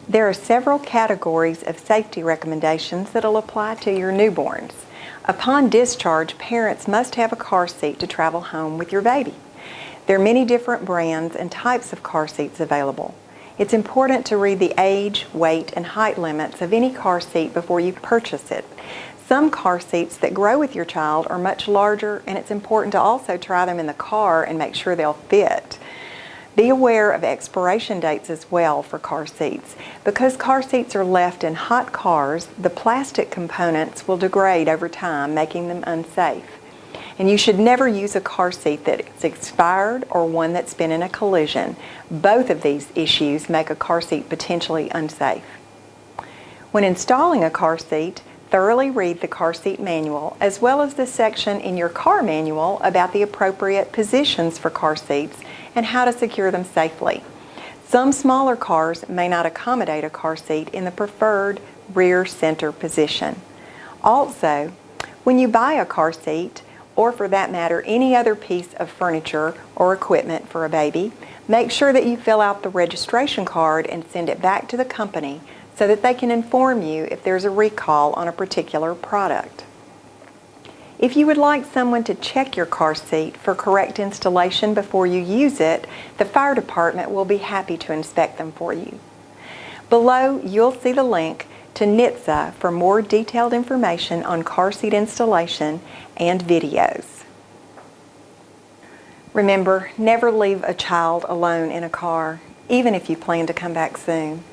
There are several categories of safety recommendations that will apply to your newborns. Upon discharge, parents must have a car seat to travel home with your baby. There are many different brands and types of car seats available. It's important to read the age, weight, and height limits of any car seat before you purchase it. Some car seats that grow with your child are much larger, and it's important to also try them in the car and make sure they'll fit. Be aware of expiration dates as well for car seats. Because car seats are left in hot cars, the plastic components will degrade over time, making them unsafe. And you should never use a car seat that's expired or one that's been in a collision. Both of these issues make a car seat potentially unsafe. When installing a car seat, thoroughly read the car seat manual as well as the section in your car manual about the appropriate positions for car seats and how to secure them safely. Some smaller cars may not accommodate a car seat in the preferred rear center position. Also, when you buy a car seat, or for that matter any other piece of furniture or equipment for a baby, make sure that you fill out the registration card and send it back to the company so that they can inform you if there's a recall on a particular product. If you would like someone to check your car seat for correct installation before you use it, the fire department will be happy to inspect them for you. Below, you'll see the link to NHTSA for more detailed information on car seat installation and videos. Remember, never leave a child alone in a car, even if you plan to come back soon.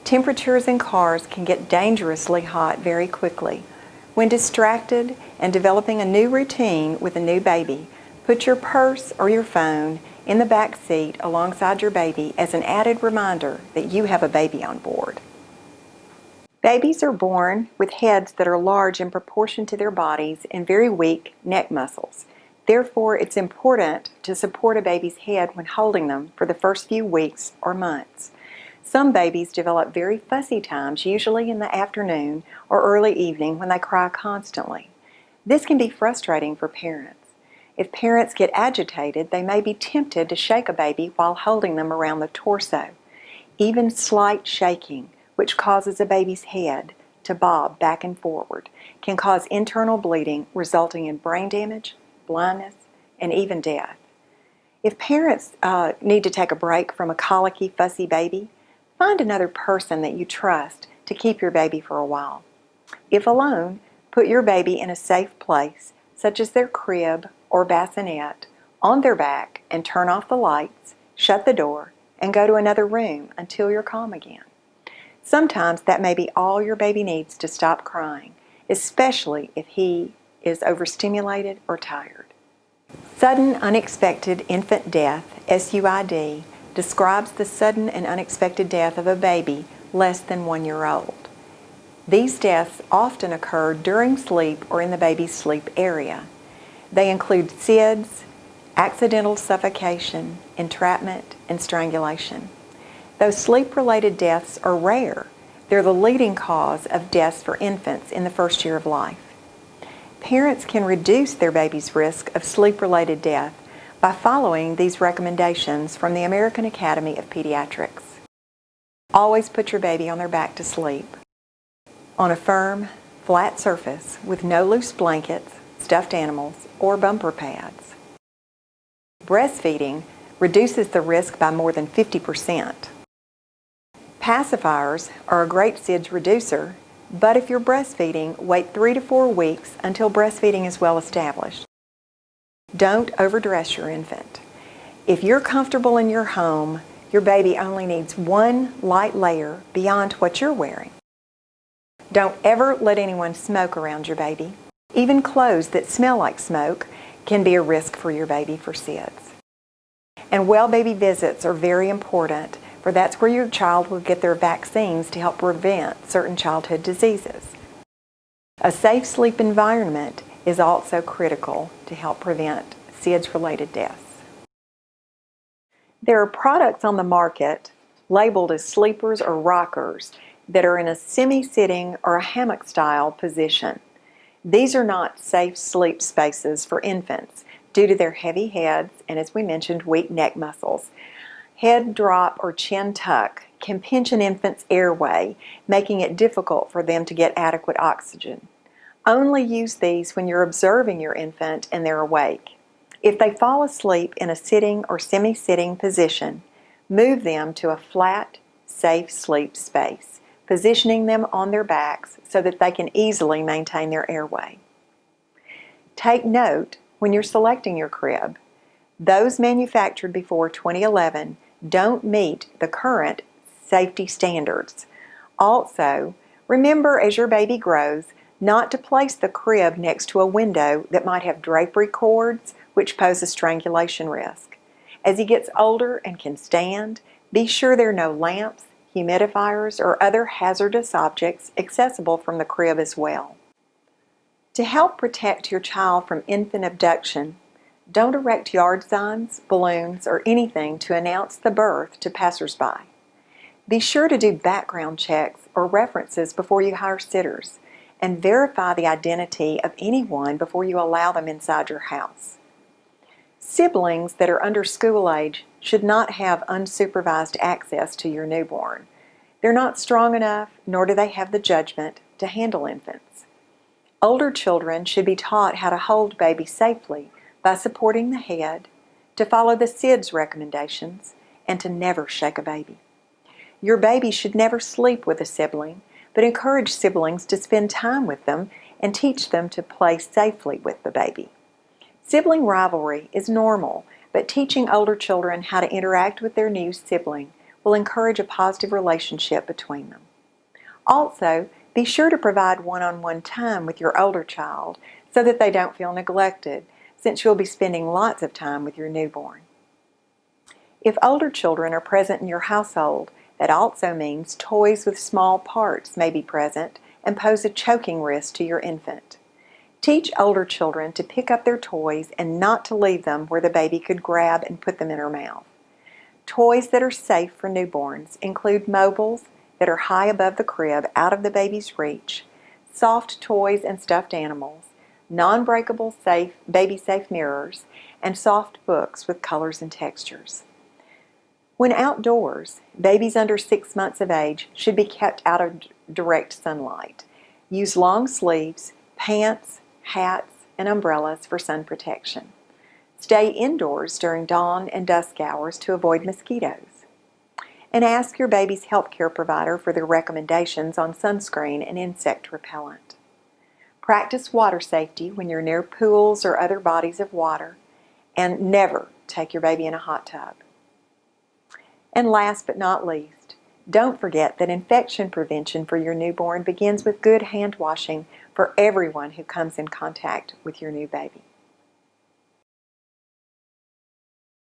Temperatures in cars can get dangerously hot very quickly. When distracted and developing a new routine with a new baby, put your purse or your phone in the back seat alongside your baby as an added reminder that you have a baby on board. Babies are born with heads that are large in proportion to their bodies and very weak neck muscles. Therefore, it's important to support a baby's head when holding them for the first few weeks or months. Some babies develop very fussy times, usually in the afternoon or early evening when they cry constantly. This can be frustrating for parents. If parents get agitated, they may be tempted to shake a baby while holding them around the torso. Even slight shaking, which causes a baby's head to bob back and forward, can cause internal bleeding, resulting in brain damage, blindness, and even death. If parents need to take a break from a colicky, fussy baby, find another person that you trust to keep your baby for a while. If alone, put your baby in a safe place, such as their crib or bassinet, on their back and turn off the lights, shut the door, and go to another room until you're calm again. Sometimes that may be all your baby needs to stop crying, especially if he is overstimulated or tired. Sudden unexpected infant death, SUID, describes the sudden and unexpected death of a baby less than 1 year old. These deaths often occur during sleep or in the baby's sleep area. They include SIDS, accidental suffocation, entrapment, and strangulation. Though sleep-related deaths are rare, they're the leading cause of deaths for infants in the first year of life. Parents can reduce their baby's risk of sleep-related death by following these recommendations from the American Academy of Pediatrics. Always put your baby on their back to sleep, on a firm, flat surface with no loose blankets, stuffed animals, or bumper pads. Breastfeeding reduces the risk by more than 50%. Pacifiers are a great SIDS reducer, but if you're breastfeeding, wait 3 to 4 weeks until breastfeeding is well established. Don't overdress your infant. If you're comfortable in your home, your baby only needs one light layer beyond what you're wearing. Don't ever let anyone smoke around your baby. Even clothes that smell like smoke can be a risk for your baby for SIDS. And well baby visits are very important, for that's where your child will get their vaccines to help prevent certain childhood diseases. A safe sleep environment is also critical to help prevent SIDS-related deaths. There are products on the market labeled as sleepers or rockers that are in a semi-sitting or a hammock-style position. These are not safe sleep spaces for infants due to their heavy heads and, as we mentioned, weak neck muscles. Head drop or chin tuck can pinch an infant's airway, making it difficult for them to get adequate oxygen. Only use these when you're observing your infant and they're awake. If they fall asleep in a sitting or semi-sitting position, move them to a flat, safe sleep space, positioning them on their backs so that they can easily maintain their airway. Take note when you're selecting your crib. Those manufactured before 2011 don't meet the current safety standards. Also, remember as your baby grows not to place the crib next to a window that might have drapery cords, which pose a strangulation risk. As he gets older and can stand, be sure there are no lamps, humidifiers, or other hazardous objects accessible from the crib as well. To help protect your child from infant abduction, don't erect yard signs, balloons, or anything to announce the birth to passersby. Be sure to do background checks or references before you hire sitters, and verify the identity of anyone before you allow them inside your house. Siblings that are under school age should not have unsupervised access to your newborn. They're not strong enough, nor do they have the judgment to handle infants. Older children should be taught how to hold baby safely by supporting the head, to follow the SIDS recommendations, and to never shake a baby. Your baby should never sleep with a sibling, but encourage siblings to spend time with them and teach them to play safely with the baby. Sibling rivalry is normal, but teaching older children how to interact with their new sibling will encourage a positive relationship between them. Also, be sure to provide one-on-one time with your older child so that they don't feel neglected, since you'll be spending lots of time with your newborn. If older children are present in your household, that also means toys with small parts may be present and pose a choking risk to your infant. Teach older children to pick up their toys and not to leave them where the baby could grab and put them in her mouth. Toys that are safe for newborns include mobiles that are high above the crib, out of the baby's reach, soft toys and stuffed animals, non-breakable baby-safe mirrors, and soft books with colors and textures. When outdoors, babies under 6 months of age should be kept out of direct sunlight. Use long sleeves, pants, hats, and umbrellas for sun protection. Stay indoors during dawn and dusk hours to avoid mosquitoes. And ask your baby's healthcare provider for their recommendations on sunscreen and insect repellent. Practice water safety when you're near pools or other bodies of water, and never take your baby in a hot tub. And last but not least, don't forget that infection prevention for your newborn begins with good hand washing for everyone who comes in contact with your new baby.